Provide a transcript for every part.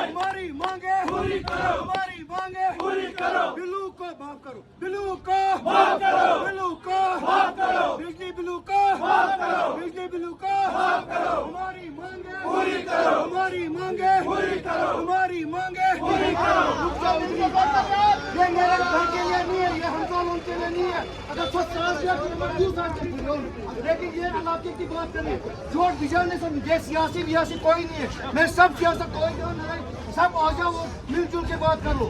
हमारी मांगे पूरी करो, हमारी मांगे पूरी करो। बिल्लू को माफ करो, बिल्लू को माफ करो, बिल्लू को माफ करो, बिजली बिल्लू को माफ करो, बिजली बिल्लू को माफ करो। हमारी मांगे पूरी करो, हमारी मांगे पूरी करो, हमारी मांगे पूरी करो। ये मेरे घर के लिए नहीं है, ये हम दोनों के लिए नहीं है। अगर लेकिन ये इलाके की बात करें, जोड़ बिजाने से ये सियासी वियासी कोई नहीं है। मैं सब सियासत कोई नहीं, सब आ जाओ मिलजुल के बात करो।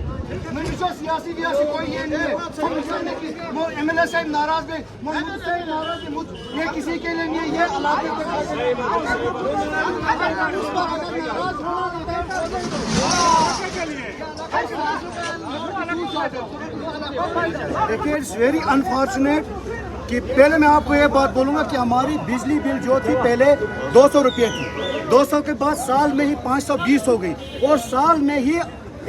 मिलजुल सियासी वियासी कोई ये नहीं है। वो MLA साहब नाराज है, महमूद साहब नाराज है, ये किसी के लिए नहीं है। ये इलाके के देखिए, इट्स वेरी अनफॉर्चुनेट कि पहले मैं आपको ये बात बोलूँगा कि हमारी बिजली बिल जो थी पहले 200 रुपये थी, 200 के बाद साल में ही 520 हो गई और साल में ही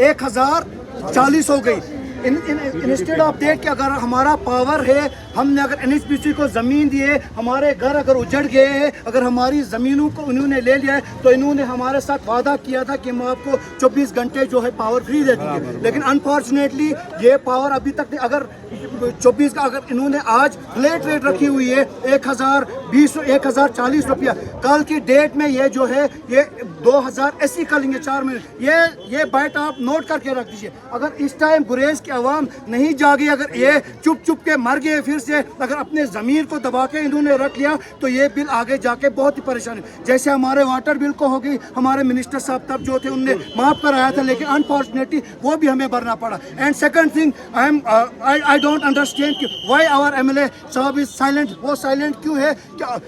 1040 हो गई। इंस्टेड ऑफ दैट कि अगर हमारा पावर है, हमने अगर NHPC को ज़मीन दिए, हमारे घर अगर उजड़ गए हैं, अगर हमारी ज़मीनों को उन्होंने ले लिया है, तो इन्होंने हमारे साथ वादा किया था कि हम आपको 24 घंटे जो है पावर फ्री दे देंगे। लेकिन अनफॉर्चुनेटली ये पावर अभी तक नहीं। अगर 24 का अगर इन्होंने आज फ्लैट रेट रखी हुई है 1040 रुपया, कल की डेट में ये जो है ये 2080 कर लेंगे 4 महीने। ये बाइट आप नोट करके रख दीजिए। अगर इस टाइम गुरेज की आवाम नहीं जागी, अगर ये चुप चुप के मर गए फिर से, अगर अपने ज़मीर को दबा के इन्होंने रख लिया, तो ये बिल आगे जाके बहुत ही परेशानी। जैसे हमारे वाटर बिल को होगी, हमारे मिनिस्टर साहब तब जो थे उनने माफ़ कराया था, लेकिन अनफॉर्चुनेटली वो भी हमें भरना पड़ा। And second thing, I don't understand कि व्हाई आवर MLA साहब इज साइलेंट। वो साइलेंट क्यों है? क्या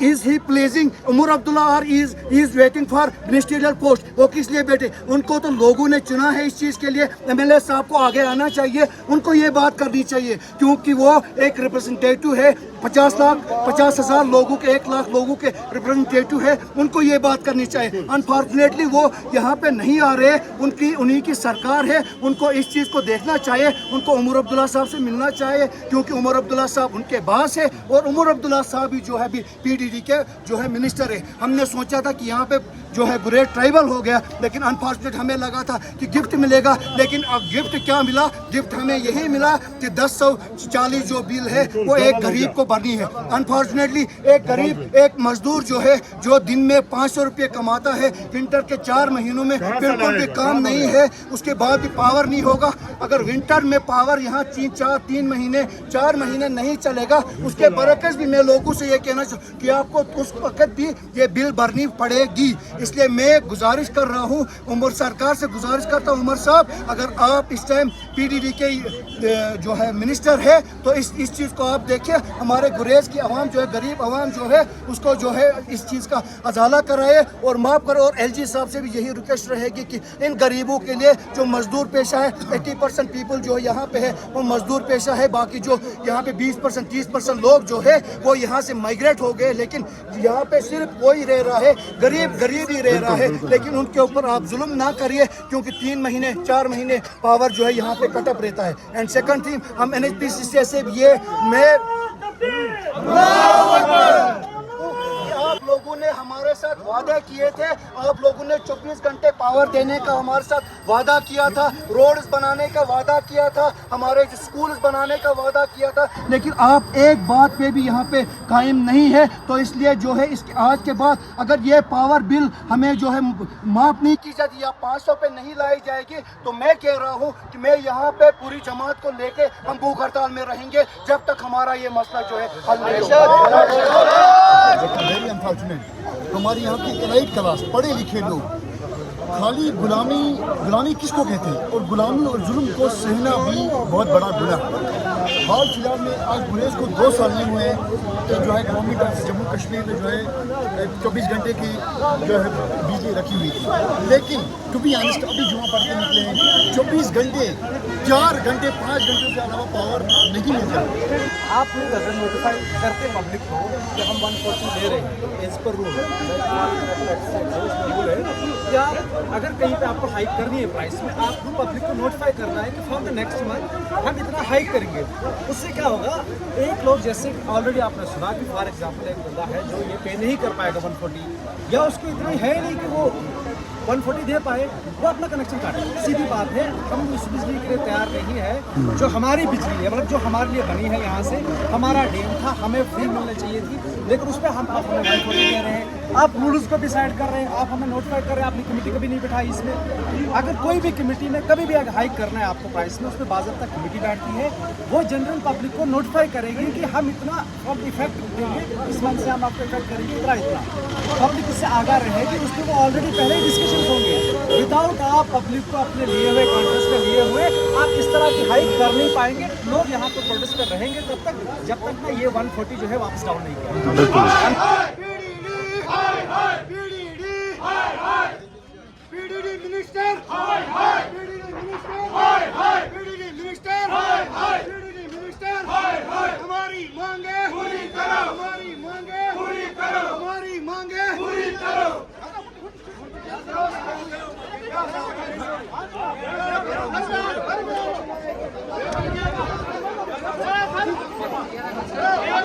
is he pleasing Omar Abdullah और is waiting for ministerial post? वो किस लिए बैठे? उनको तो लोगों ने चुना है इस चीज़ के लिए। MLA साहब को आगे आना चाहिए, उनको ये बात करनी चाहिए, क्योंकि वो एक रिप्रेजेंटेटिव है। 50,000 लोगों के, 1 लाख लोगों के रिप्रेजेंटेटिव है, उनको ये बात करनी चाहिए। अनफॉर्चुनेटली वो यहाँ पे नहीं आ रहे, उन्हीं की सरकार है, उनको इस चीज़ को देखना चाहिए, उनको उमर अब्दुल्ला साहब से मिलना चाहिए, क्योंकि उमर अब्दुल्ला साहब उनके बास है और उमर अब्दुल्ला साहब भी जो है PDD के जो है मिनिस्टर है। हमने सोचा था कि यहाँ पे जो है गुरेज ट्राइबल हो गया, लेकिन अनफॉर्चुनेट हमें लगा था कि गिफ्ट मिलेगा, लेकिन अब गिफ्ट क्या मिला? गिफ्ट हमें यही मिला कि 1040 जो बिल है वो एक गरीब को भरनी है। अनफॉर्चुनेटली एक गरीब, एक मजदूर जो है, जो दिन में 500 रुपये कमाता है, विंटर के 4 महीनों में बिल्कुल भी काम नहीं है, उसके बाद भी पावर नहीं होगा। अगर विंटर में पावर यहाँ 4 महीने नहीं चलेगा, उसके बरकस भी मैं लोगों से ये कहना चाहूँ कि आपको उस वक्त भी ये बिल भरनी पड़ेगी। इसलिए मैं गुजारिश कर रहा हूँ, उमर सरकार से गुजारिश करता हूँ, उमर साहब अगर आप इस टाइम PDD के जो है मिनिस्टर है, तो इस चीज़ को आप देखिए। हमारे गुरेज की आवाम जो है, गरीब आवाम जो है, उसको जो है इस चीज़ का अजाला कराए और माफ़ करो। और LG साहब से भी यही रिक्वेस्ट रहेगी कि इन गरीबों के लिए जो मजदूर पेशा है, 80% पीपल जो यहाँ पे है वो मजदूर पेशा है, बाकी जो यहाँ पे 20% 30% लोग जो है वो यहाँ से माइग्रेट हो गए, लेकिन यहाँ पे सिर्फ वही रह रहा है, गरीब ही रह रहा है। लेकिन उनके ऊपर आप जुल्म ना करिए, क्योंकि 3 महीने 4 महीने पावर जो है यहाँ पे कटअप रहता है। एंड सेकंड थिंग, हम NHPC से ये आप लोगों ने हमारे साथ वादा किए थे, आप लोगों ने 24 घंटे पावर देने का हमारे साथ वादा किया था, रोड्स बनाने का वादा किया था, हमारे स्कूल्स बनाने का वादा किया था, लेकिन आप एक बात पे भी यहाँ पे कायम नहीं है। तो इसलिए जो है इसके आज के बाद अगर ये पावर बिल हमें जो है माफ़ नहीं की जाती या 500 पे नहीं लाई जाएगी, तो मैं कह रहा हूँ कि मैं यहाँ पे पूरी जमात को लेके हम भूख हड़ताल में रहेंगे जब तक हमारा ये मसला जो है हल नहीं होगा। हमारी यहाँ की एलाइट क्लास, पढ़े लिखे लोग, खाली गुलामी किसको कहते हैं, और गुलामी और जुल्म को सहना भी बहुत बड़ा गुनाह है। हाल फिलहाल में आज गुरेज को 2 साल नहीं हुए तो जो है गवर्नमेंट ऑफ जम्मू कश्मीर में जो है 24 घंटे की जो है बिजली रखी हुई थी, लेकिन टू बी ऑनेस्ट अभी जुमा पढ़ के निकले हैं, 24 घंटे 4 घंटे 5 घंटे से अलावा पावर नहीं मिलता। आप लोग अगर नोटिफाई करते पब्लिक को कि हम 140 ले रहे हैं एज पर रूल है, या अगर कहीं पे आपको हाइक करनी है प्राइस में, आपको पब्लिक को नोटिफाई करना है कि फॉर द नेक्स्ट मंथ हम इतना हाइक करेंगे। उससे क्या होगा, एक लोग जैसे ऑलरेडी आपने सुना कि फॉर एग्जाम्पल एक बंदा है जो ये पे नहीं कर पाएगा 140, या उसको इतनी है नहीं कि वो 140 दे पाए, वो अपना कनेक्शन काटे। सीधी बात है, हम उस बिजली के लिए तैयार नहीं है जो हमारी बिजली है, मतलब जो हमारे लिए बनी है। यहाँ से हमारा डेम था, हमें फ्री मिलनी चाहिए थी, लेकिन उस पर हम आप हमें 140 दे रहे हैं। आप रूल्स को डिसाइड कर रहे हैं, आप हमें नोटिफाई कर रहे हैं, आपने कमेटी कभी नहीं बिठाई इसमें। अगर कोई भी कमेटी ने कभी भी अगर हाइक करना है आपको प्राइस में, उस पर बाज़ाब्ता कमेटी बैठती है, वो जनरल पब्लिक को नोटिफाई करेगी कि हम इतना अब इफेक्ट देंगे, इस मंथ से हम आपको इफेक्ट करेंगे इतना। पब्लिक इससे आगाह रहेगी, उसमें वो ऑलरेडी पहले ही डिस्कशन होंगे। विदाउट आप पब्लिक को अपने लिए हुए कॉन्फ्रेंस में लिए हुए आप इस तरह की हाइक कर नहीं पाएंगे। लोग यहाँ पर प्रोटेस्ट कर रहेंगे तब तक, जब तक ना ये 140 जो है वापस डाउन नहीं किया।